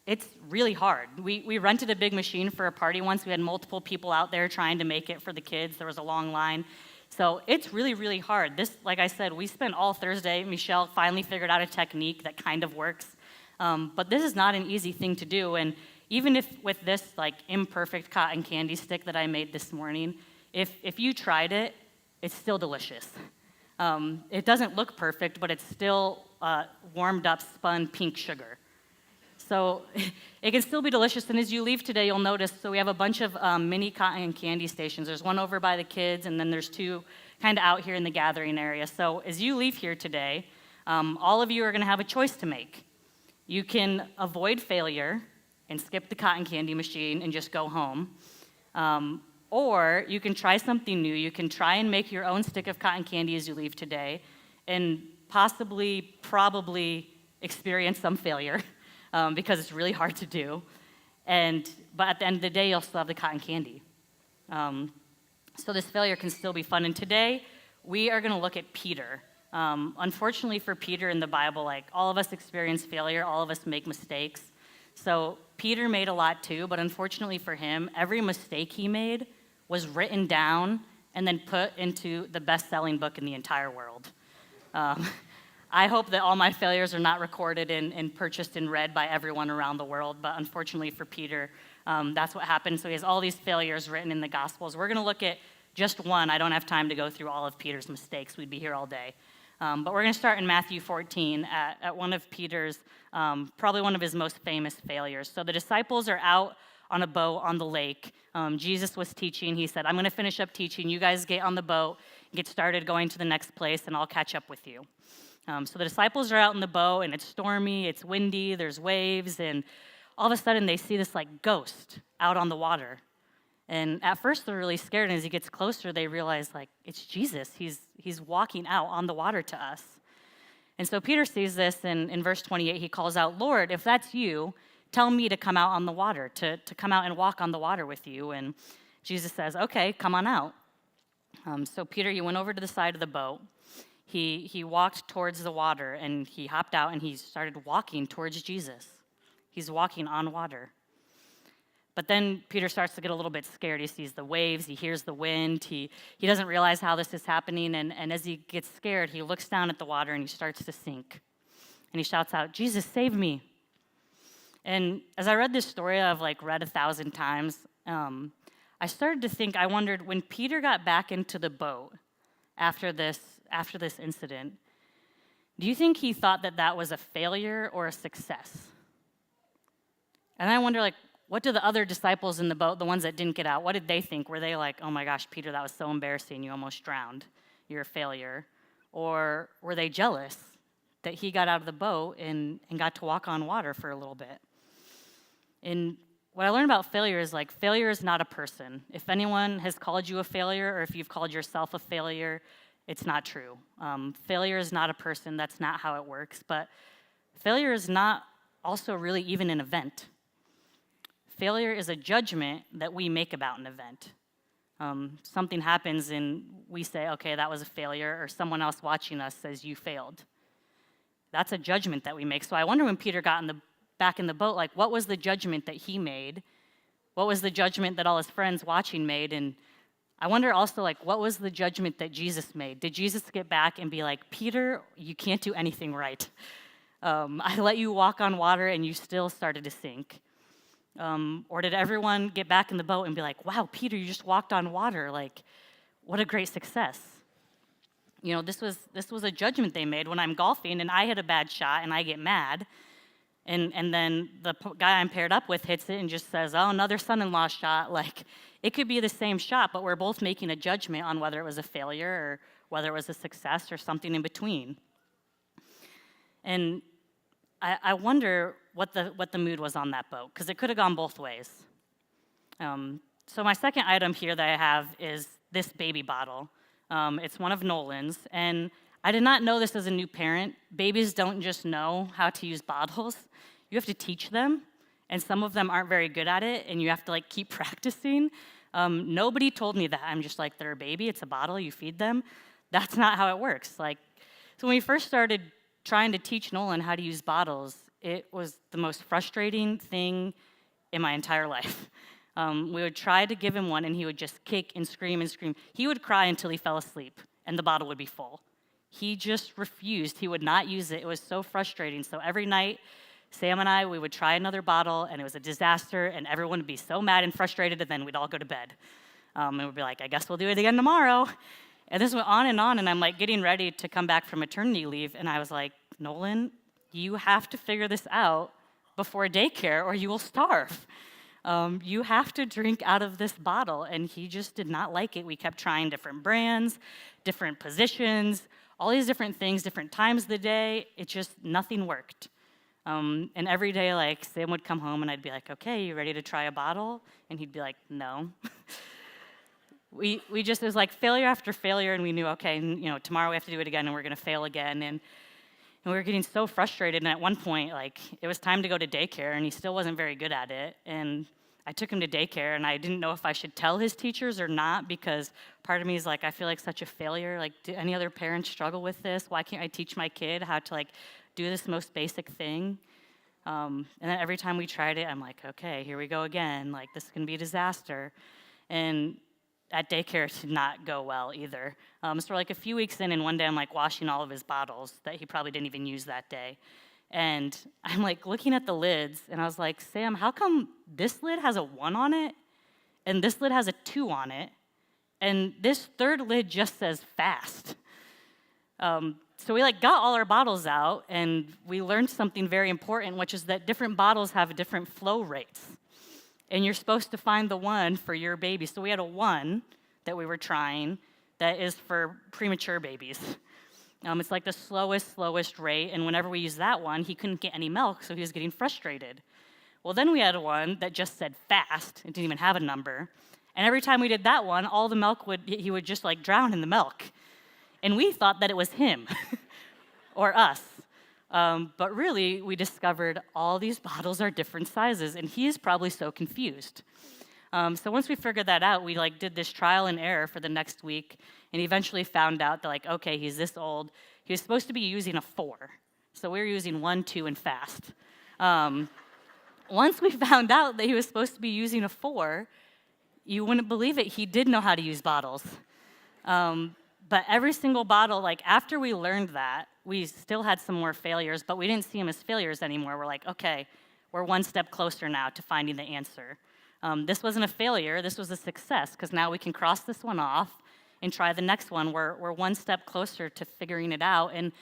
It's really hard. We rented a big machine for a party once. We had multiple people out there trying to make it for the kids. There was a long line. So it's really, really hard. This, like I said, we spent all Thursday. Michelle finally figured out a technique that kind of works. But this is not an easy thing to do. And even if with this like imperfect cotton candy stick that I made this morning, if you tried it, it's still delicious. It doesn't look perfect, but it's still warmed up, spun pink sugar. So it can still be delicious. And as you leave today, you'll notice, so we have a bunch of mini cotton candy stations. There's one over by the kids, and then there's two kind of out here in the gathering area. So as you leave here today, all of you are going to have a choice to make. You can avoid failure and skip the cotton candy machine and just go home. Or you can try something new. You can try and make your own stick of cotton candy as you leave today and probably experience some failure. Because it's really hard to do. But at the end of the day, you'll still have the cotton candy. So this failure can still be fun. And today, we are going to look at Peter. Unfortunately for Peter in the Bible, like all of us experience failure, all of us make mistakes. So Peter made a lot too, but unfortunately for him, every mistake he made was written down and then put into the best-selling book in the entire world. I hope that all my failures are not recorded and purchased and read by everyone around the world, but unfortunately for Peter, that's what happened. So he has all these failures written in the Gospels. We're going to look at just one. I don't have time to go through all of Peter's mistakes. We'd be here all day. But we're going to start in Matthew 14 at one of Peter's, probably one of his most famous failures. So the disciples are out on a boat on the lake. Jesus was teaching. He said, I'm going to finish up teaching. You guys get on the boat, get started going to the next place, and I'll catch up with you. So the disciples are out in the boat, and it's stormy, it's windy, there's waves, and all of a sudden they see this like ghost out on the water. And at first they're really scared, and as he gets closer, they realize like it's Jesus. He's walking out on the water to us. And so Peter sees this, and in verse 28 he calls out, Lord, if that's you, tell me to come out on the water, to come out and walk on the water with you. And Jesus says, okay, come on out. So Peter, he went over to the side of the boat. He walked towards the water, and he hopped out, and he started walking towards Jesus. He's walking on water. But then Peter starts to get a little bit scared. He sees the waves. He hears the wind. He doesn't realize how this is happening, and as he gets scared, he looks down at the water, and he starts to sink. And he shouts out, Jesus, save me. And as I read this story, I've read 1,000 times, I started to think, I wondered, when Peter got back into the boat after this incident, do you think he thought that that was a failure or a success? And I wonder, what do the other disciples in the boat, the ones that didn't get out, what did they think? Were they like, oh my gosh, Peter, that was so embarrassing, you almost drowned, you're a failure? Or were they jealous that he got out of the boat and got to walk on water for a little bit? And what I learned about failure is failure is not a person. If anyone has called you a failure, or if you've called yourself a failure, it's not true. Failure is not a person. That's not how it works. But failure is not also really even an event. Failure is a judgment that we make about an event. Something happens and we say, okay, that was a failure, or someone else watching us says you failed. That's a judgment that we make. So I wonder when Peter got back in the boat, what was the judgment that he made? What was the judgment that all his friends watching made? And I wonder also, what was the judgment that Jesus made? Did Jesus get back and be like, Peter, you can't do anything right. I let you walk on water and you still started to sink. Or did everyone get back in the boat and be like, wow, Peter, you just walked on water. What a great success. This was a judgment they made when I'm golfing and I hit a bad shot and I get mad. And then the guy I'm paired up with hits it and just says, oh, another son-in-law shot. It could be the same shot, but we're both making a judgment on whether it was a failure or whether it was a success or something in between. And I wonder what the mood was on that boat, because it could have gone both ways. So my second item here that I have is this baby bottle. It's one of Nolan's, and I did not know this as a new parent. Babies don't just know how to use bottles. You have to teach them, and some of them aren't very good at it, and you have to keep practicing. Nobody told me that. I'm just like, they're a baby, it's a bottle, you feed them. That's not how it works. So when we first started trying to teach Nolan how to use bottles, it was the most frustrating thing in my entire life. We would try to give him one, and he would just kick and scream and scream. He would cry until he fell asleep, and the bottle would be full. He just refused. He would not use it. It was so frustrating. So every night, Sam and I, we would try another bottle, and it was a disaster, and everyone would be so mad and frustrated, and then we'd all go to bed. And we'd be like, I guess we'll do it again tomorrow. And this went on, and I'm getting ready to come back from maternity leave, and I was like, Nolan, you have to figure this out before daycare, or you will starve. You have to drink out of this bottle. And he just did not like it. We kept trying different brands, different positions, all these different things, different times of the day. It just, nothing worked. And every day, Sam would come home, and I'd be like, okay, you ready to try a bottle? And he'd be like, no. we just, it was like failure after failure, and we knew, okay, tomorrow we have to do it again, and we're going to fail again. And we were getting so frustrated, and at one point, it was time to go to daycare, and he still wasn't very good at it. And I took him to daycare, and I didn't know if I should tell his teachers or not, because part of me is like, I feel like such a failure. Do any other parents struggle with this? Why can't I teach my kid how to do this most basic thing? And then every time we tried it, I'm like, okay, here we go again. This is gonna be a disaster. And at daycare, it did not go well either. So we're a few weeks in, and one day I'm washing all of his bottles that he probably didn't even use that day. And I'm looking at the lids, and I was like, Sam, how come this lid has a 1 on it, and this lid has a 2 on it, and this third lid just says fast? So we got all our bottles out, and we learned something very important, which is that different bottles have different flow rates. And you're supposed to find the 1 for your baby. So we had a 1 that we were trying that is for premature babies. It's the slowest rate, and whenever we used that one, he couldn't get any milk, so he was getting frustrated. Well, then we had one that just said fast. It didn't even have a number. And every time we did that one, all the milk he would just drown in the milk. And we thought that it was him or us. But really, we discovered all these bottles are different sizes, and he is probably so confused. So once we figured that out, we did this trial and error for the next week, and eventually found out that okay, he's this old. He was supposed to be using a 4, so we were using 1, 2, and fast. Once we found out that he was supposed to be using a 4, you wouldn't believe it, he did know how to use bottles. But every single bottle, after we learned that, we still had some more failures, but we didn't see them as failures anymore. We're okay, we're one step closer now to finding the answer. This wasn't a failure, this was a success, because now we can cross this one off and try the next one. We're one step closer to figuring it out. And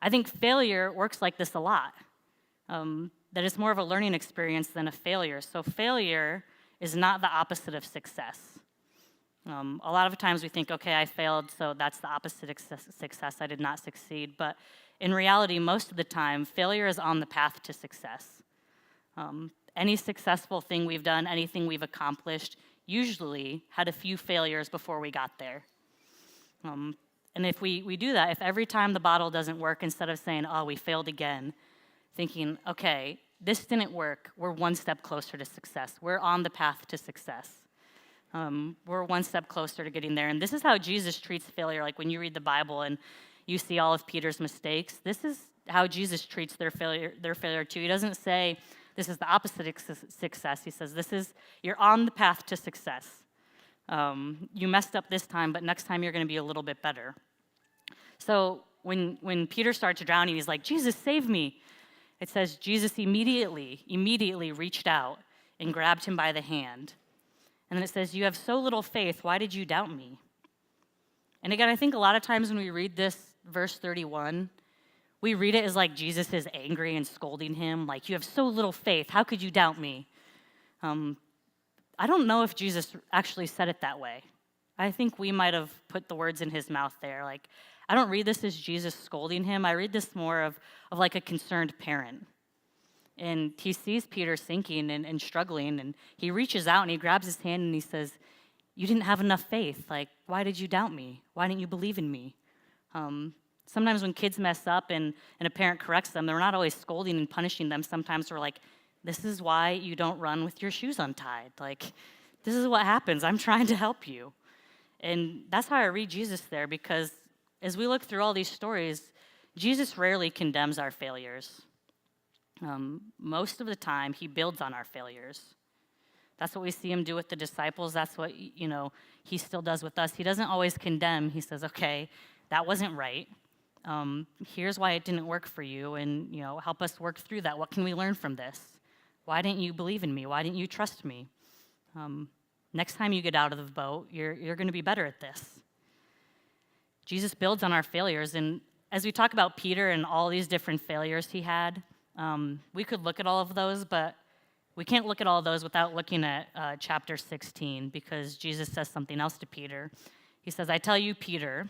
I think failure works like this a lot. That it's more of a learning experience than a failure. So failure is not the opposite of success. A lot of times we think, okay, I failed, so that's the opposite of success. I did not succeed. But in reality, most of the time, failure is on the path to success. Any successful thing we've done, anything we've accomplished, usually had a few failures before we got there. And if we do that, if every time the bottle doesn't work, instead of saying, oh, we failed again, thinking, okay, this didn't work, we're one step closer to success. We're on the path to success. We're one step closer to getting there. And this is how Jesus treats failure. When you read the Bible and you see all of Peter's mistakes, this is how Jesus treats their failure too. He doesn't say, this is the opposite of success. He says, you're on the path to success. You messed up this time, but next time you're going to be a little bit better. So when Peter starts drowning, he's like, Jesus, save me. It says Jesus immediately reached out and grabbed him by the hand. And then it says, you have so little faith, why did you doubt me? And again, I think a lot of times when we read this, verse 31, we read it as Jesus is angry and scolding him, you have so little faith, how could you doubt me? I don't know if Jesus actually said it that way. I think we might have put the words in his mouth there. I don't read this as Jesus scolding him. I read this more of a concerned parent. And he sees Peter sinking and struggling, and he reaches out and he grabs his hand and he says, you didn't have enough faith. Why did you doubt me? Why didn't you believe in me? Sometimes when kids mess up and a parent corrects them, they're not always scolding and punishing them. Sometimes we're like, this is why you don't run with your shoes untied. Like, this is what happens. I'm trying to help you. And that's how I read Jesus there, because as we look through all these stories, Jesus rarely condemns our failures. Most of the time, he builds on our failures. That's what we see him do with the disciples. That's what, he still does with us. He doesn't always condemn. He says, okay, that wasn't right. Here's why it didn't work for you, and, help us work through that. What can we learn from this? Why didn't you believe in me? Why didn't you trust me? Next time you get out of the boat, you're going to be better at this. Jesus builds on our failures, and as we talk about Peter and all these different failures he had, we could look at all of those, but we can't look at all of those without looking at chapter 16, because Jesus says something else to Peter. He says, I tell you, Peter,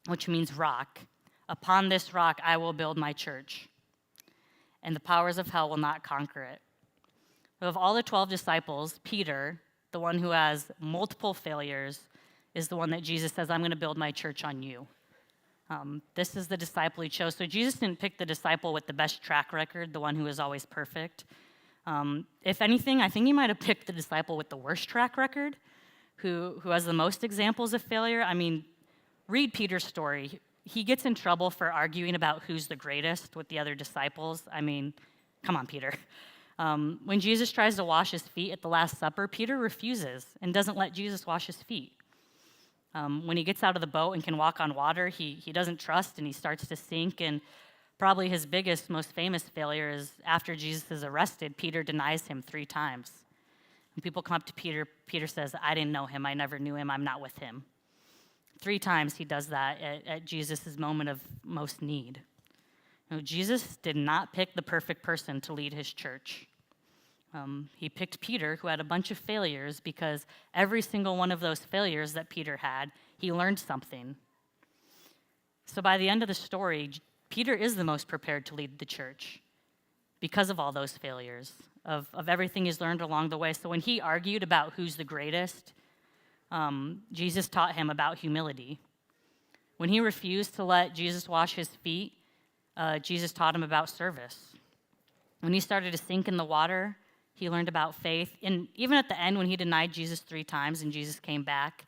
which means rock, upon this rock I will build my church, and the powers of hell will not conquer it. Of all the 12 disciples, Peter, the one who has multiple failures, is the one that Jesus says, I'm going to build my church on you. This is the disciple he chose. So Jesus didn't pick the disciple with the best track record, the one who is always perfect. If anything, I think he might have picked the disciple with the worst track record, who has the most examples of failure. I mean, read Peter's story. He gets in trouble for arguing about who's the greatest with the other disciples. I mean, come on, Peter. When Jesus tries to wash his feet at the Last Supper, Peter refuses and doesn't let Jesus wash his feet. When he gets out of the boat and can walk on water, he doesn't trust and he starts to sink. And probably his biggest, most famous failure is after Jesus is arrested, Peter denies him 3 times. When people come up to Peter, Peter says, I didn't know him, I never knew him, I'm not with him. 3 times he does that at Jesus' moment of most need. Jesus did not pick the perfect person to lead his church. He picked Peter, who had a bunch of failures, because every single one of those failures that Peter had, he learned something. So by the end of the story, Peter is the most prepared to lead the church because of all those failures, of everything he's learned along the way. So when he argued about who's the greatest, Jesus taught him about humility. When he refused to let Jesus wash his feet, Jesus taught him about service. When he started to sink in the water, he learned about faith. And even at the end, when he denied Jesus 3 times and Jesus came back,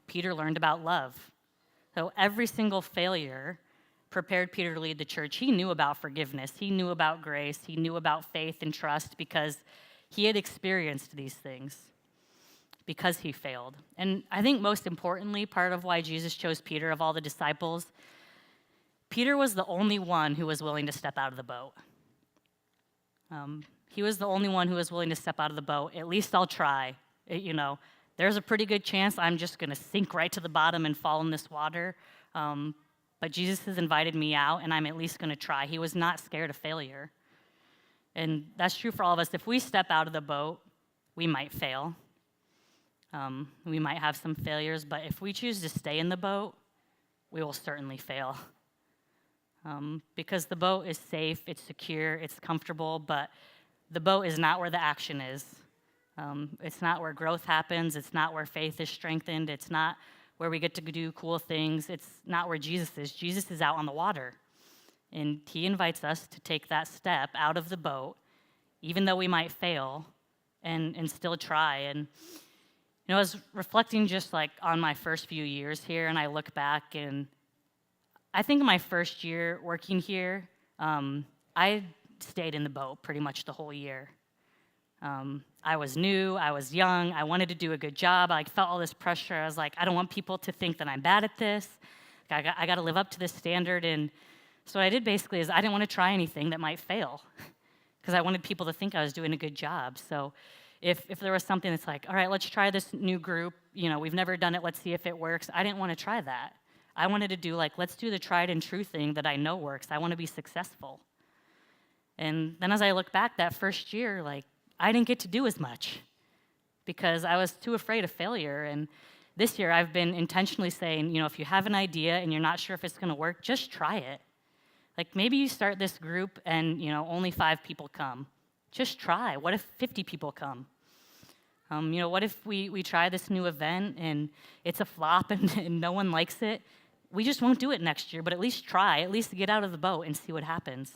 Peter learned about love. So every single failure prepared Peter to lead the church. He knew about forgiveness. He knew about grace. He knew about faith and trust because he had experienced these things, because he failed. And I think most importantly, part of why Jesus chose Peter of all the disciples, Peter was the only one who was willing to step out of the boat. He was the only one who was willing to step out of the boat. At least I'll try. There's a pretty good chance I'm just going to sink right to the bottom and fall in this water. But Jesus has invited me out, and I'm at least going to try. He was not scared of failure. And that's true for all of us. If we step out of the boat, we might fail. We might have some failures, but if we choose to stay in the boat, we will certainly fail. Because the boat is safe, it's secure, it's comfortable, but the boat is not where the action is. It's not where growth happens. It's not where faith is strengthened. It's not where we get to do cool things. It's not where Jesus is. Jesus is out on the water. And he invites us to take that step out of the boat, even though we might fail, and still try. And I was reflecting just like on my first few years here, and I look back, and I think my first year working here, I stayed in the boat pretty much the whole year. I was new, I was young, I wanted to do a good job. I felt all this pressure. I was like, I don't want people to think that I'm bad at this. I got to live up to this standard. And so what I did basically is I didn't want to try anything that might fail because I wanted people to think I was doing a good job. So if there was something that's like, all right, let's try this new group. We've never done it. Let's see if it works. I didn't want to try that. I wanted to do let's do the tried and true thing that I know works. I want to be successful. And then as I look back that first year, I didn't get to do as much because I was too afraid of failure. And this year I've been intentionally saying, if you have an idea and you're not sure if it's going to work, just try it. Maybe you start this group and, only 5 people come. Just try. What if 50 people come? What if we try this new event and it's a flop and no one likes it? we just won't do it next year, but at least try, at least get out of the boat and see what happens.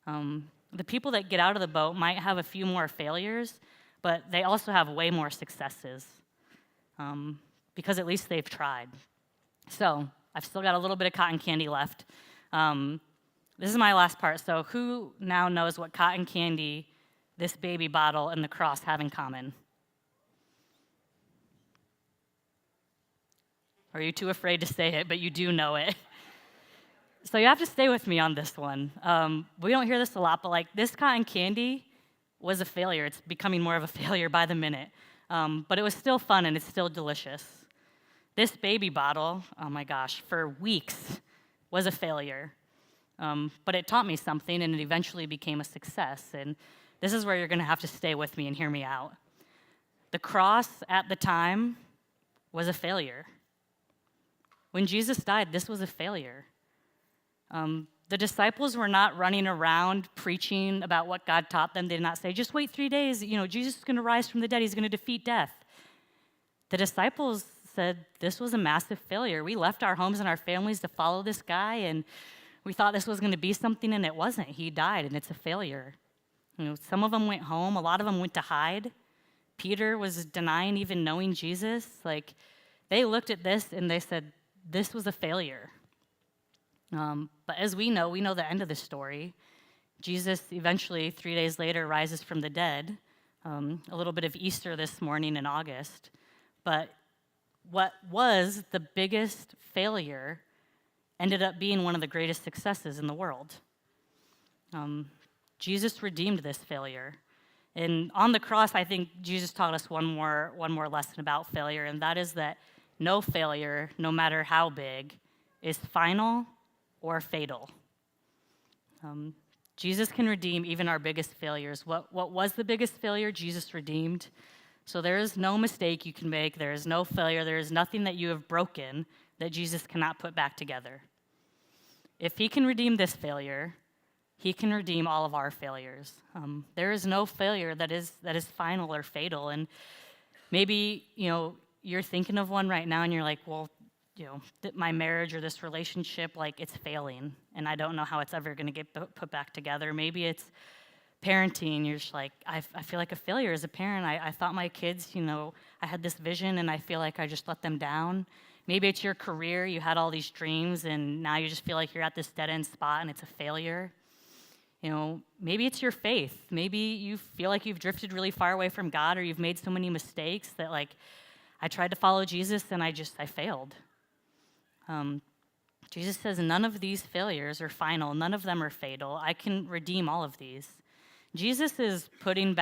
The people that get out of the boat might have a few more failures, but they also have way more successes because at least they've tried. So I've still got a little bit of cotton candy left. This is my last part. So who now knows what cotton candy, this baby bottle, and the cross have in common? Are you too afraid to say it, but you do know it? So you have to stay with me on this one. We don't hear this a lot, but like this cotton candy was a failure. It's becoming more of a failure by the minute. But it was still fun and it's still delicious. This baby bottle, oh my gosh, for weeks was a failure. But it taught me something and it eventually became a success. And this is where you're gonna have to stay with me and hear me out. The cross at the time was a failure. When Jesus died, this was a failure. The disciples were not running around preaching about what God taught them. They did not say, just wait 3 days, Jesus is gonna rise from the dead, he's gonna defeat death. The disciples said, this was a massive failure. We left our homes and our families to follow this guy, and we thought this was gonna be something, and it wasn't. He died, and it's a failure. Some of them went home, a lot of them went to hide. Peter was denying even knowing Jesus. They looked at this and they said, this was a failure. But as we know the end of the story. Jesus eventually, 3 days later, rises from the dead. A little bit of Easter this morning in August. But what was the biggest failure ended up being one of the greatest successes in the world. Jesus redeemed this failure. And on the cross, I think Jesus taught us one more lesson about failure, and that is that no failure, no matter how big, is final or fatal. Jesus can redeem even our biggest failures. What was the biggest failure? Jesus redeemed. So there is no mistake you can make. There is no failure. There is nothing that you have broken that Jesus cannot put back together. If he can redeem this failure, he can redeem all of our failures. There is no failure that is final or fatal. And maybe, you're thinking of one right now and you're like, well, my marriage or this relationship, it's failing, and I don't know how it's ever going to get put back together. Maybe it's parenting. You're just like, I feel like a failure as a parent. I thought my kids, I had this vision, and I feel like I just let them down. Maybe it's your career. You had all these dreams, and now you just feel like you're at this dead-end spot, and it's a failure. Maybe it's your faith. Maybe you feel like you've drifted really far away from God, or you've made so many mistakes that, I tried to follow Jesus, and I failed. Jesus says none of these failures are final. None of them are fatal. I can redeem all of these. Jesus is putting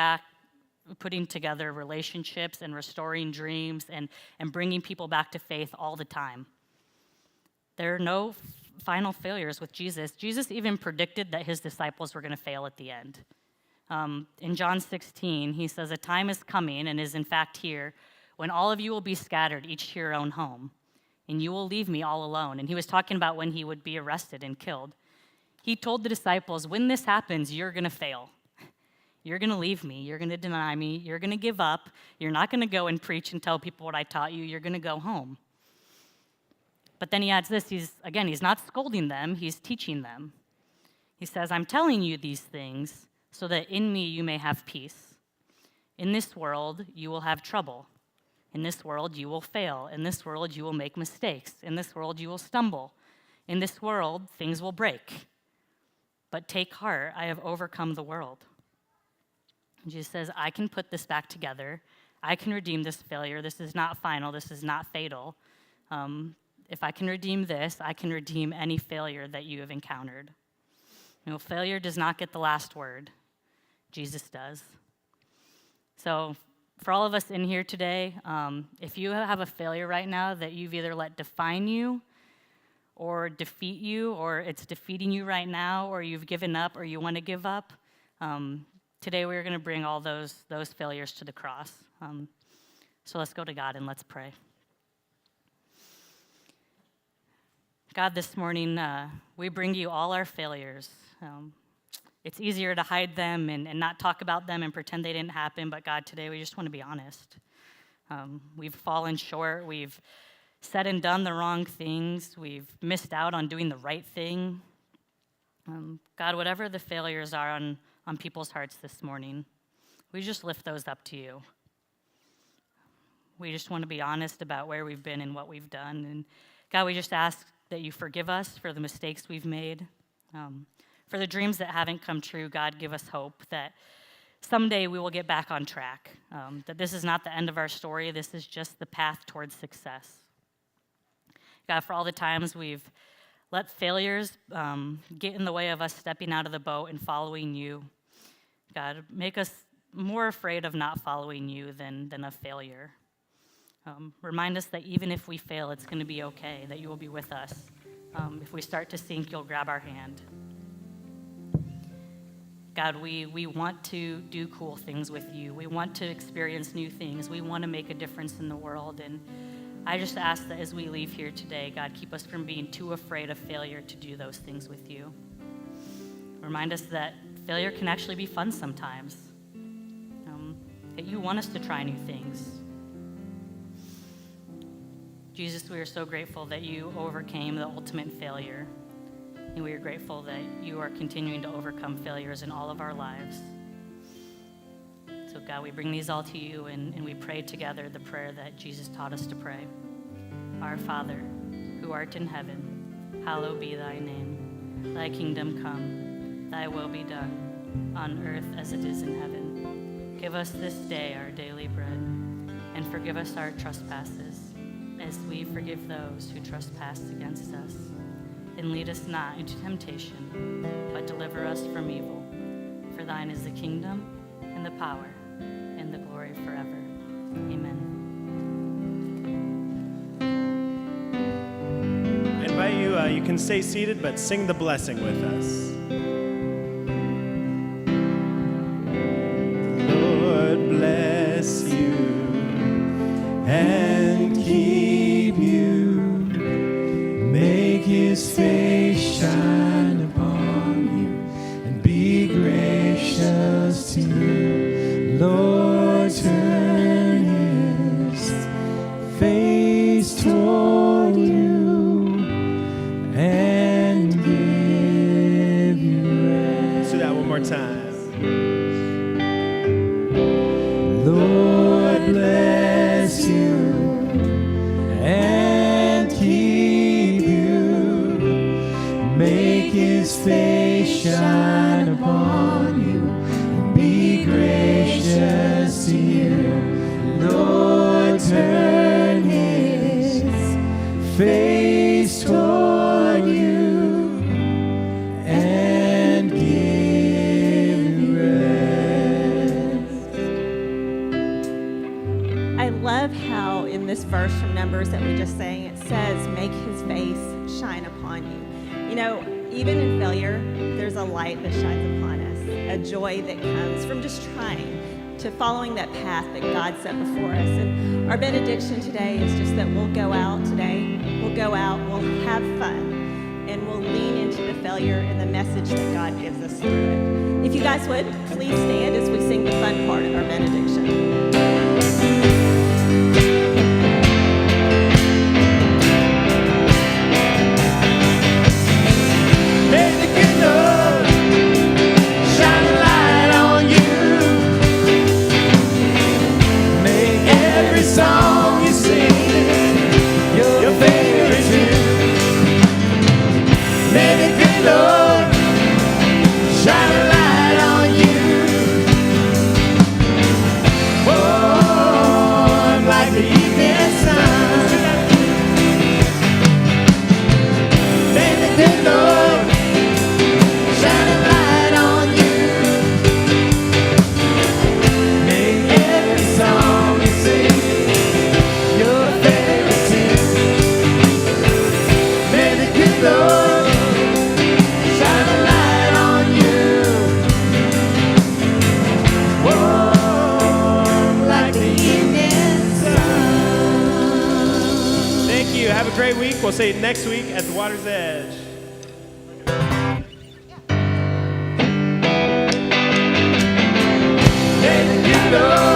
together relationships and restoring dreams and bringing people back to faith all the time. There are no final failures with Jesus. Jesus even predicted that his disciples were going to fail at the end. In John 16, he says, a time is coming and is in fact here when all of you will be scattered, each to your own home, and you will leave me all alone. And he was talking about when he would be arrested and killed. He told the disciples, when this happens, you're going to fail. You're going to leave me. You're going to deny me. You're going to give up. You're not going to go and preach and tell people what I taught you. You're going to go home. But then he adds this. He's not scolding them. He's teaching them. He says, I'm telling you these things so that in me you may have peace. In this world, you will have trouble. In this world, you will fail. In this world, you will make mistakes. In this world, you will stumble. In this world, things will break. But take heart, I have overcome the world. And Jesus says, I can put this back together. I can redeem this failure. This is not final. This is not fatal. If I can redeem this, I can redeem any failure that you have encountered. Failure does not get the last word. Jesus does. So, for all of us in here today, if you have a failure right now that you've either let define you or defeat you, or it's defeating you right now, or you've given up or you want to give up, today we're going to bring all those failures to the cross. So let's go to God and let's pray. God, this morning, we bring you all our failures. It's easier to hide them and not talk about them and pretend they didn't happen, but God, today we just want to be honest. We've fallen short. We've said and done the wrong things. We've missed out on doing the right thing. God, whatever the failures are on people's hearts this morning, we just lift those up to you. We just want to be honest about where we've been and what we've done. And God, we just ask that you forgive us for the mistakes we've made. For the dreams that haven't come true, God, give us hope that someday we will get back on track, that this is not the end of our story, this is just the path towards success. God, for all the times we've let failures get in the way of us stepping out of the boat and following you, God, make us more afraid of not following you than of failure. Remind us that even if we fail, it's going to be okay, that you will be with us. If we start to sink, you'll grab our hand. God, we want to do cool things with you. We want to experience new things. We want to make a difference in the world. And I just ask that as we leave here today, God, keep us from being too afraid of failure to do those things with you. Remind us that failure can actually be fun sometimes, that you want us to try new things. Jesus, we are so grateful that you overcame the ultimate failure, and we are grateful that you are continuing to overcome failures in all of our lives. So God, we bring these all to you, and we pray together the prayer that Jesus taught us to pray. Our Father, who art in heaven, hallowed be thy name. Thy kingdom come, thy will be done, on earth as it is in heaven. Give us this day our daily bread, and forgive us our trespasses, as we forgive those who trespass against us. And lead us not into temptation, but deliver us from evil. For thine is the kingdom, and the power, and the glory forever. Amen. I invite you, you can stay seated, but sing the blessing with us. The Lord bless you and keep you. Make his face shine upon you and be gracious to you. Lord, turn his face toward you and give you rest. Let's do that one more time. Lord, bless you and keep you. Make his face shine upon you and be gracious to you. Lord, turn his face toward you and give you rest. I love how in this verse from Numbers that we just sang, it says, make his face shine upon you. You know, even in failure, there's a light that shines upon us, a joy that comes from just trying to following that path that God set before us. And our benediction today is just that we'll go out today, we'll go out, we'll have fun, and we'll lean into the failure and the message that God gives us through it. If you guys would, please stand as we sing the fun part of our benediction. Song you sing, your favorite tune. May the good Lord shine a light on you. Oh, like the evening sun. May the good Lord shine a light on you. May every song you sing have a great week. We'll see you next week at the Water's Edge. May the good Lord